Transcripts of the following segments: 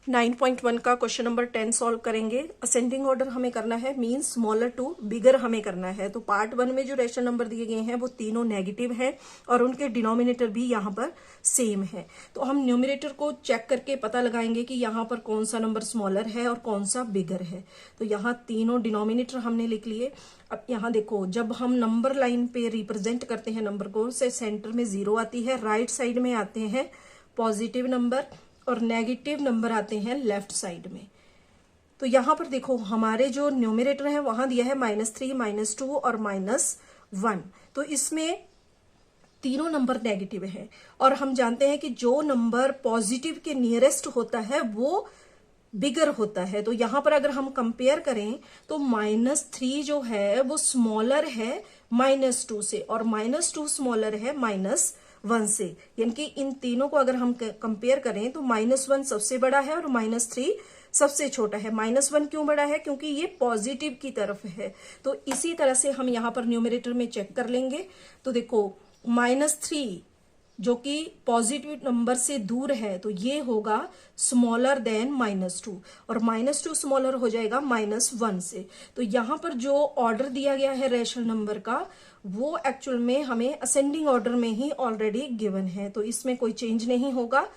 9.1 का question number 10 solve करेंगे। Ascending order हमें करना है, मींस स्मॉलर टू बिगर हमें करना है। तो पार्ट 1 में जो रेशनल नंबर दिए गए हैं वो तीनों नेगेटिव हैं और उनके डिनोमिनेटर भी यहाँ पर सेम है। तो हम न्यूमरेटर को चेक करके पता लगाएंगे कि यहाँ पर कौन सा नंबर स्मॉलर है और कौन सा बिगर है। तो यहाँ तीनों डिनोमिनेटर हमने लिख लिए। अब यहाँ देखो, जब हम नंबर लाइन पे रिप्रेजेंट करते हैं नंबर को, से सेंटर में 0 आती है, राइट साइड में आते हैं पॉजिटिव नंबर और नेगेटिव नंबर आते हैं लेफ्ट साइड में। तो यहां पर देखो, हमारे जो न्यूमरेटर है वहां दिया है -3, -2 और -1। तो इसमें तीनों नंबर नेगेटिव है और हम जानते हैं कि जो नंबर पॉजिटिव के नियरेस्ट होता है वो बिगर होता है। तो यहां पर अगर हम कंपेयर करें तो -3 जो है वो स्मॉलर है -2 से और -2 स्मॉलर है -1 से। यानी कि इन तीनों को अगर हम कंपेयर करें तो -1 सबसे बड़ा है और -3 सबसे छोटा है। -1 क्यों बड़ा है? क्योंकि ये पॉजिटिव की तरफ है। तो इसी तरह से हम यहाँ पर न्यूमरेटर में चेक कर लेंगे। तो देखो, -3 जो कि पॉजिटिव नंबर से दूर है तो ये होगा स्मॉलर देन -2 और -2 स्मॉलर हो जाएगा -1 से। तो यहाँ पर जो ऑर्डर दिया गया है रेशनल नंबर का वो एक्चुअल में हमें असेंडिंग ऑर्डर में ही ऑलरेडी गिवन है, तो इसमें कोई चेंज नहीं होगा।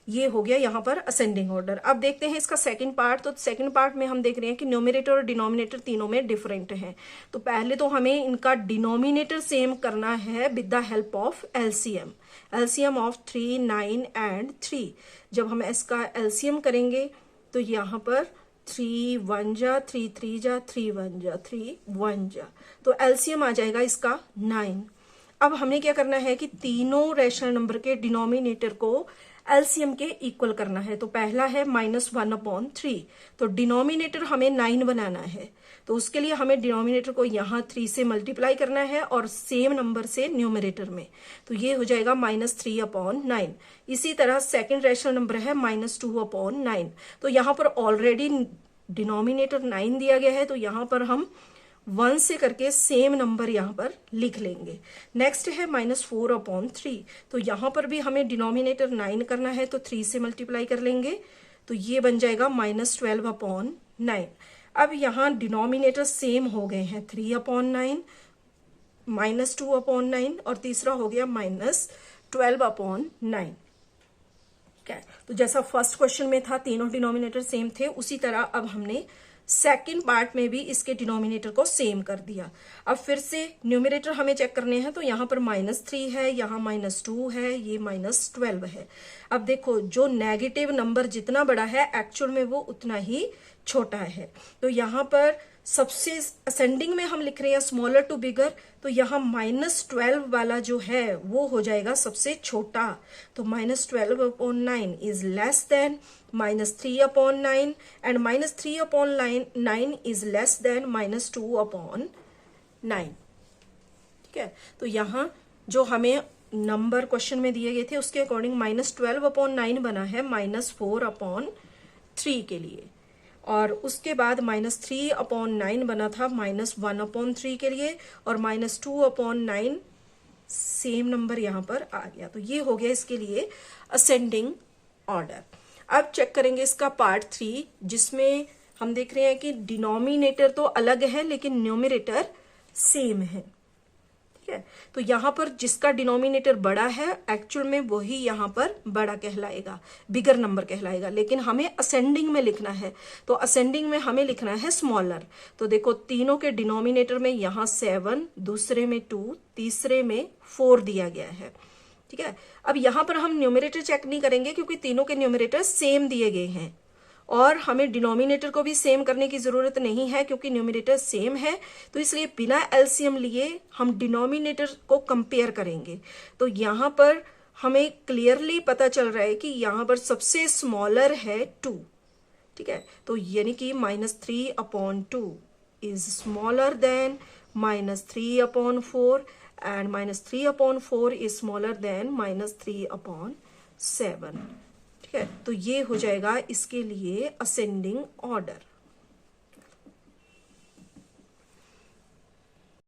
ये हो गया यहाँ पर असेंडिंग ऑर्डर। अब देखते हैं इसका सेकंड पार्ट। तो सेकंड पार्ट में हम देख रहे हैं कि न्यूमरेटर और डिनोमिनेटर तीनों में डिफरेंट हैं। तो पहले तो हमें इनका डिनोमिनेटर सेम करना है with the help of LCM. LCM of 3, 9 and 3। जब हम इसका एलसीएम करेंगे तो यहाँ पर 3 1 जा, 3 3 जा, 3 1 जा, 3 1 जा, तो एलसीएम आ जाएगा इसका 9। अब हमें क्या करना है कि तीनों रेशनल नंबर के डिनोमिनेटर को एलसीएम के इक्वल करना है। तो पहला है -1/3। तो डिनोमिनेटर हमें 9 बनाना है, तो उसके लिए हमें डिनोमिनेटर को यहाँ 3 से मल्टीप्लाई करना है और सेम नंबर से न्यूमरेटर में। तो ये हो जाएगा -3/9। इसी तरह सेकंड रेशनल नंबर है -2/9। तो यहाँ पर ऑलरेडी डिनोमिनेटर 9 दिया गया है, तो यहाँ पर हम 1 से करके सेम नंबर यहाँ पर लिख लेंगे। नेक्स्ट है -4/3। तो यहाँ पर भी हमें डिनोमिनेटर 9 करना है, तो 3 से मल्टीप्लाई कर लेंगे, तो ये बन जाएगा -12/9। अब यहाँ डिनोमिनेटर सेम हो गए हैं, 3/9, -2/9 और तीसरा हो गया -12/9। तो जैसा फर्स्ट क्वेश्चन में था तीनों डिनोमिनेटर सेम थे, उसी तरह अब हमने सेकंड पार्ट में भी इसके डिनोमिनेटर को सेम कर दिया। अब फिर से न्यूमरेटर हमें चेक करने हैं, तो यहाँ पर -3 है, यहाँ -2 है, ये -12 है। अब देखो, जो नेगेटिव नंबर जितना बड़ा है एक्चुअल में वो उतना ही छोटा है। तो यहाँ पर सबसे असेंडिंग में हम लिख रहे हैं स्मॉलर टू बिगर, तो यहाँ -12 वाला जो है वो हो जाएगा सबसे छोटा। तो -12/9 is less than -3/9 and -3/9 is less than -2/9। ठीक है, तो यहाँ जो हमें नंबर क्वेश्चन में दिए गए थे उसके अकॉर्डिंग -12/9 बना है -4/3 के लिए, और उसके बाद -3/9 बना था -1/3 के लिए, और -2/9 सेम नंबर यहाँ पर आ गया। तो ये हो गया इसके लिए असेंडिंग ऑर्डर। अब चेक करेंगे इसका पार्ट 3, जिसमें हम देख रहे हैं कि डिनोमिनेटर तो अलग है लेकिन न्यूमरेटर सेम है। ठीक है, तो यहाँ पर जिसका डिनोमिनेटर बड़ा है एक्चुअल में वही यहाँ पर बड़ा कहलाएगा, बिगर नंबर कहलाएगा, लेकिन हमें असेंडिंग में लिखना है। तो असेंडिंग में हमें लिखना है स्मॉलर। तो देखो, तीनों के डिनोमिनेटर में यहाँ 7, दूसरे में 2, तीसरे में 4 दिया गया है। ठीक है, अब यहाँ पर हम न्यूमरेटर चेक नहीं करेंगे क्योंकि तीनों के न्यूमरेटर सेम दिए गए हैं और हमें डिनोमिनेटर को भी सेम करने की जरूरत नहीं है क्योंकि न्यूमरेटर सेम है। तो इसलिए बिना एलसीएम लिए हम डिनोमिनेटर को कंपेयर करेंगे। तो यहाँ पर हमें क्लियरली पता चल रहा है कि यहाँ पर सबसे स्मॉलर है 2। ठीक है, तो यानी कि -3/2 is smaller than -3/4 and -3/4 is smaller than -3/7। ठीक है, तो ये हो जाएगा इसके लिए असेंडिंग ऑर्डर।